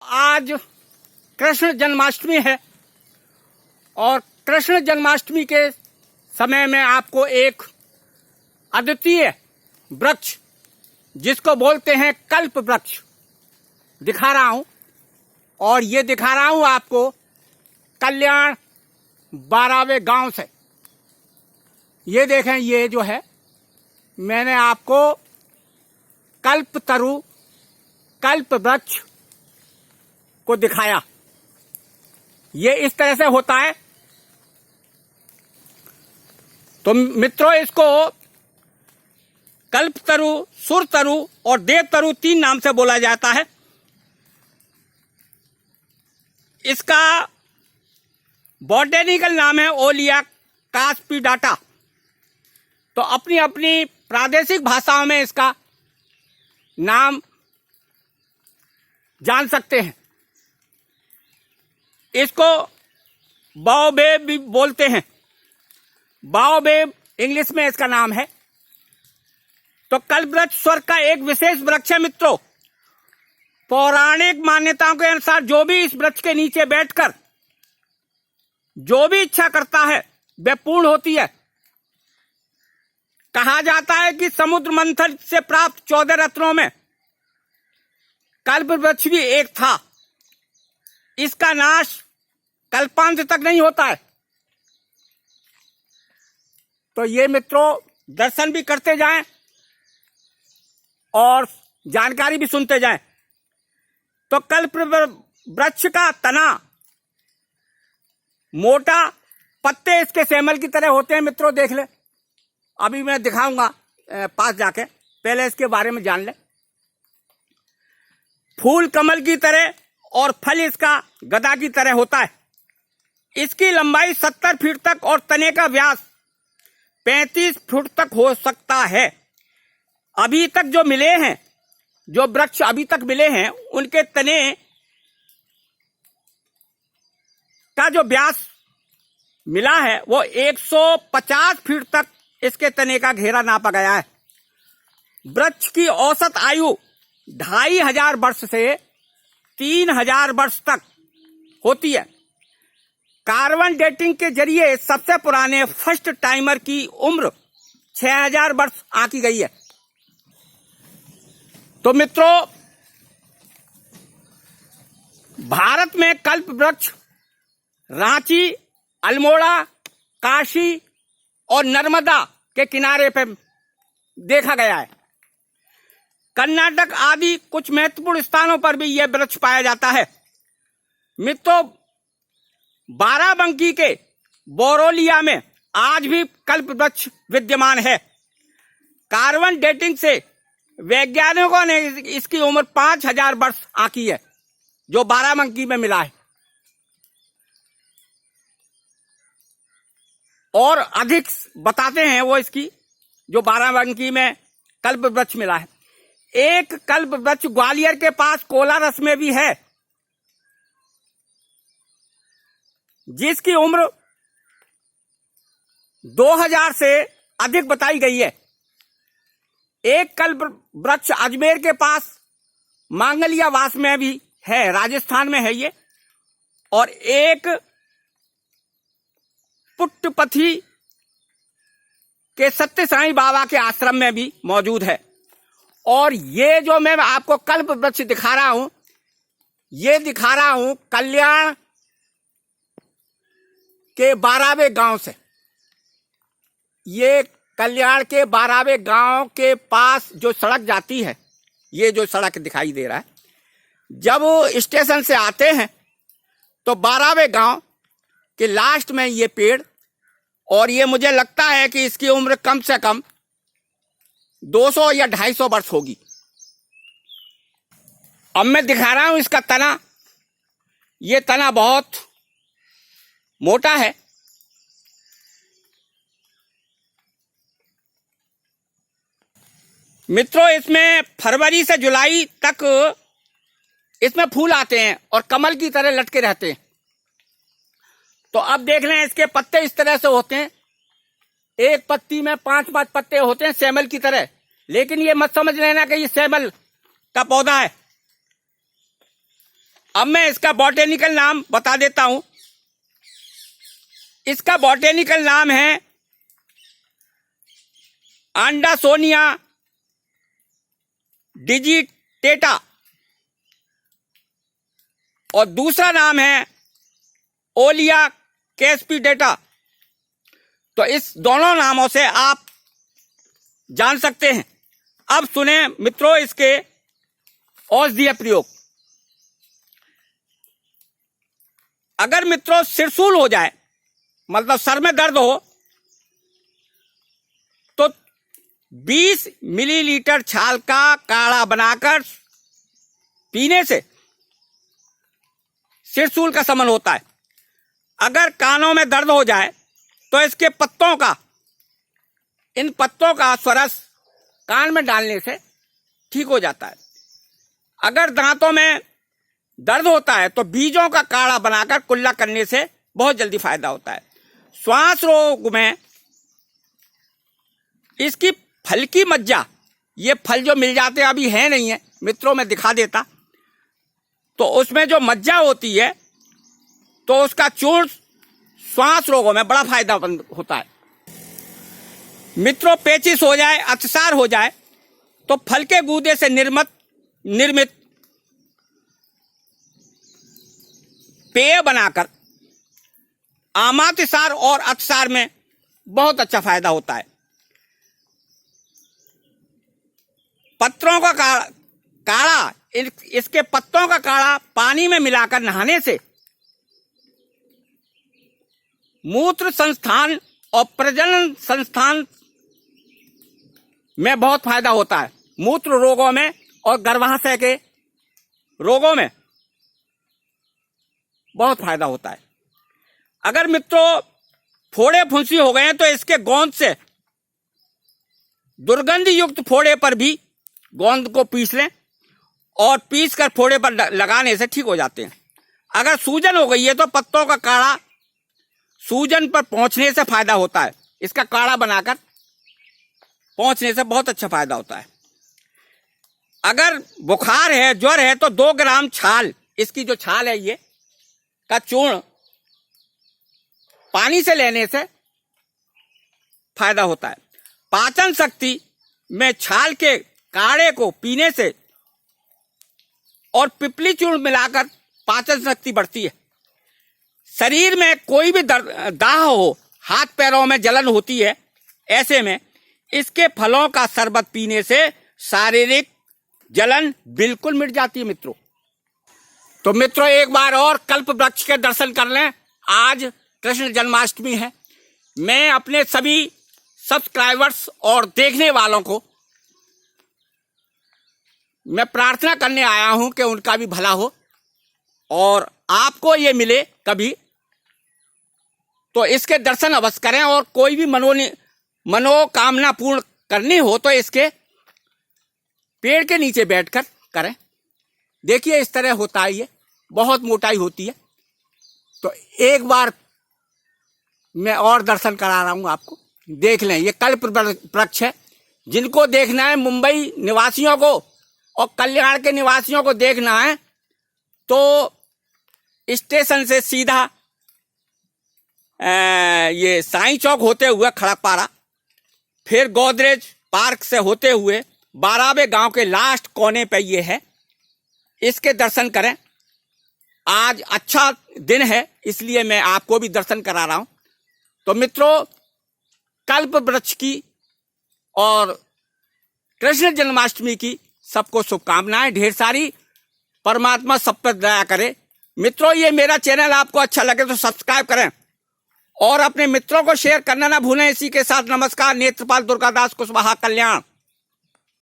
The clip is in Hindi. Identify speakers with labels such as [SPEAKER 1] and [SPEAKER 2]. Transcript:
[SPEAKER 1] आज कृष्ण जन्माष्टमी है और कृष्ण जन्माष्टमी के समय में आपको एक अद्वितीय वृक्ष जिसको बोलते हैं कल्प वृक्ष दिखा रहा हूं। और ये दिखा रहा हूं आपको कल्याण 12वें गांव से। ये देखें, ये जो है मैंने आपको कल्पतरु कल्प वृक्ष को दिखाया। ये इस तरह से होता है। तो मित्रों, इसको कल्पतरु, सुरतरु और देवतरु 3 नाम से बोला जाता है। इसका बॉटैनिकल नाम है ओलिया कास्पिडाटा। तो अपनी अपनी प्रादेशिक भाषाओं में इसका नाम जान सकते हैं। इसको बाओबेब भी बोलते हैं। बाओबेब इंग्लिश में इसका नाम है। तो कल्प वृक्ष स्वर्ग का एक विशेष वृक्ष है मित्रों। पौराणिक मान्यताओं के अनुसार जो भी इस वृक्ष के नीचे बैठकर जो भी इच्छा करता है वह पूर्ण होती है। कहा जाता है कि समुद्र मंथन से प्राप्त 14 रत्नों में कल्प वृक्ष भी एक था। इसका नाश कल्पांत तक नहीं होता है। तो ये मित्रों, दर्शन भी करते जाएं और जानकारी भी सुनते जाएं। तो कल्प वृक्ष का तना मोटा, पत्ते इसके सेमल की तरह होते हैं मित्रों। देख ले, अभी मैं दिखाऊंगा पास जाके, पहले इसके बारे में जान ले। फूल कमल की तरह और फल इसका गदा की तरह होता है। इसकी लंबाई 70 फीट तक और तने का व्यास 35 फुट तक हो सकता है। अभी तक जो मिले हैं, जो वृक्ष अभी तक मिले हैं, उनके तने का जो व्यास मिला है वो 150 फीट तक इसके तने का घेरा नापा गया है। वृक्ष की औसत आयु 2500 वर्ष से 3000 वर्ष तक होती है। कार्बन डेटिंग के जरिए सबसे पुराने फर्स्ट टाइमर की उम्र 6000 वर्ष आंकी गई है। तो मित्रों, भारत में कल्प वृक्ष रांची, अल्मोड़ा, काशी और नर्मदा के किनारे पर देखा गया है। कर्नाटक आदि कुछ महत्वपूर्ण स्थानों पर भी यह वृक्ष पाया जाता है। मित्रों, बाराबंकी के बोरोलिया में आज भी कल्प वृक्ष विद्यमान है। कार्बन डेटिंग से वैज्ञानिकों ने इसकी उम्र 5000 वर्ष आंकी है, जो बाराबंकी में मिला है। और अधिक बताते हैं वो इसकी, जो बाराबंकी में कल्प वृक्ष मिला है। एक कल्प वृक्ष ग्वालियर के पास कोलारस में भी है, जिसकी उम्र 2000 से अधिक बताई गई है। एक कल्प वृक्ष अजमेर के पास मांगलियावास में भी है, राजस्थान में है ये। और एक पुट्टपथी के सत्य साईं बाबा के आश्रम में भी मौजूद है। और ये जो मैं आपको कल्प वृक्ष दिखा रहा हूं, ये दिखा रहा हूं कल्याण के 12वें गांव से। ये कल्याण के 12वें गांव के पास जो सड़क जाती है, ये जो सड़क दिखाई दे रहा है, जब स्टेशन से आते हैं तो 12वें गांव के लास्ट में ये पेड़, और ये मुझे लगता है कि इसकी उम्र कम से कम 200 या 250 वर्ष होगी। अब मैं दिखा रहा हूं इसका तना। ये तना बहुत मोटा है। मित्रों, इसमें फरवरी से जुलाई तक इसमें फूल आते हैं और कमल की तरह लटके रहते हैं। तो अब देख लें, इसके पत्ते इस तरह से होते हैं। एक पत्ती में 5-5 पत्ते होते हैं सेमल की तरह। लेकिन ये मत समझ लेना कि ये सेमल का पौधा है। अब मैं इसका बॉटेनिकल नाम बता देता हूं। इसका बॉटेनिकल नाम है एंडासोनिया डिजिटेटा और दूसरा नाम है ओलिया कैस्पिडेटा। तो इस दोनों नामों से आप जान सकते हैं। अब सुने मित्रों इसके औषधीय प्रयोग। अगर मित्रों सिरसूल हो जाए, मतलब सर में दर्द हो, तो 20 मिलीलीटर छाल का काढ़ा बनाकर पीने से सिरसूल का शमन होता है। अगर कानों में दर्द हो जाए तो इसके पत्तों का, इन पत्तों का स्वरस कान में डालने से ठीक हो जाता है। अगर दांतों में दर्द होता है तो बीजों का काढ़ा बनाकर कुल्ला करने से बहुत जल्दी फायदा होता है। श्वास रोग में इसकी फल की मज्जा, ये फल जो मिल जाते हैं अभी है नहीं है मित्रों, मैं दिखा देता। तो उसमें जो मज्जा होती है तो उसका चूर्ण श्वास रोगों में बड़ा फायदेमंद होता है। मित्रों पेचिश हो जाए, अतिसार हो जाए तो फल के गूदे से निर्मित पेय बनाकर आमातिसार और अतिसार में बहुत अच्छा फायदा होता है। पत्रों का काढ़ा, इसके पत्तों का काढ़ा पानी में मिलाकर नहाने से मूत्र संस्थान और प्रजनन संस्थान में बहुत फायदा होता है। मूत्र रोगों में और गर्भाशय के रोगों में बहुत फायदा होता है। अगर मित्रों फोड़े फुंसी हो गए तो इसके गोंद से, दुर्गंध युक्त फोड़े पर भी गोंद को पीस लें और पीस कर फोड़े पर लगाने से ठीक हो जाते हैं। अगर सूजन हो गई है तो पत्तों का काढ़ा सूजन पर पहुंचने से फायदा होता है। इसका काढ़ा बनाकर पहुंचने से बहुत अच्छा फायदा होता है। अगर बुखार है, ज्वर है तो 2 ग्राम छाल, इसकी जो छाल है ये का चूर्ण पानी से लेने से फायदा होता है। पाचन शक्ति में छाल के काढ़े को पीने से और पिपली चूर्ण मिलाकर पाचन शक्ति बढ़ती है। शरीर में कोई भी दाह हो, हाथ पैरों में जलन होती है, ऐसे में इसके फलों का शरबत पीने से शारीरिक जलन बिल्कुल मिट जाती है मित्रों। तो मित्रों एक बार और कल्प वृक्ष के दर्शन कर लें। आज कृष्ण जन्माष्टमी है। मैं अपने सभी सब्सक्राइबर्स और देखने वालों को मैं प्रार्थना करने आया हूं कि उनका भी भला हो और आपको ये मिले कभी, तो इसके दर्शन अवश्य करें। और कोई भी मनोकामना पूर्ण करनी हो तो इसके पेड़ के नीचे बैठकर करें। देखिए इस तरह होता है, ये बहुत मोटाई होती है। तो एक बार मैं और दर्शन करा रहा हूं आपको, देख लें। ये कल्प वृक्ष है। जिनको देखना है, मुंबई निवासियों को और कल्याण के निवासियों को देखना है तो स्टेशन से सीधा ये साईं चौक होते हुए खड़कपारा, फिर गोदरेज पार्क से होते हुए 12वें गांव के लास्ट कोने पे ये है। इसके दर्शन करें। आज अच्छा दिन है इसलिए मैं आपको भी दर्शन करा रहा हूं। तो मित्रों कल्प वृक्ष की और कृष्ण जन्माष्टमी की सबको शुभकामनाएं ढेर सारी। परमात्मा सब पर दया करे। मित्रों ये मेरा चैनल आपको अच्छा लगे तो सब्सक्राइब करें और अपने मित्रों को शेयर करना ना भूलें। इसी के साथ नमस्कार। नेत्रपाल दुर्गादास कुशवाहा, कल्याण।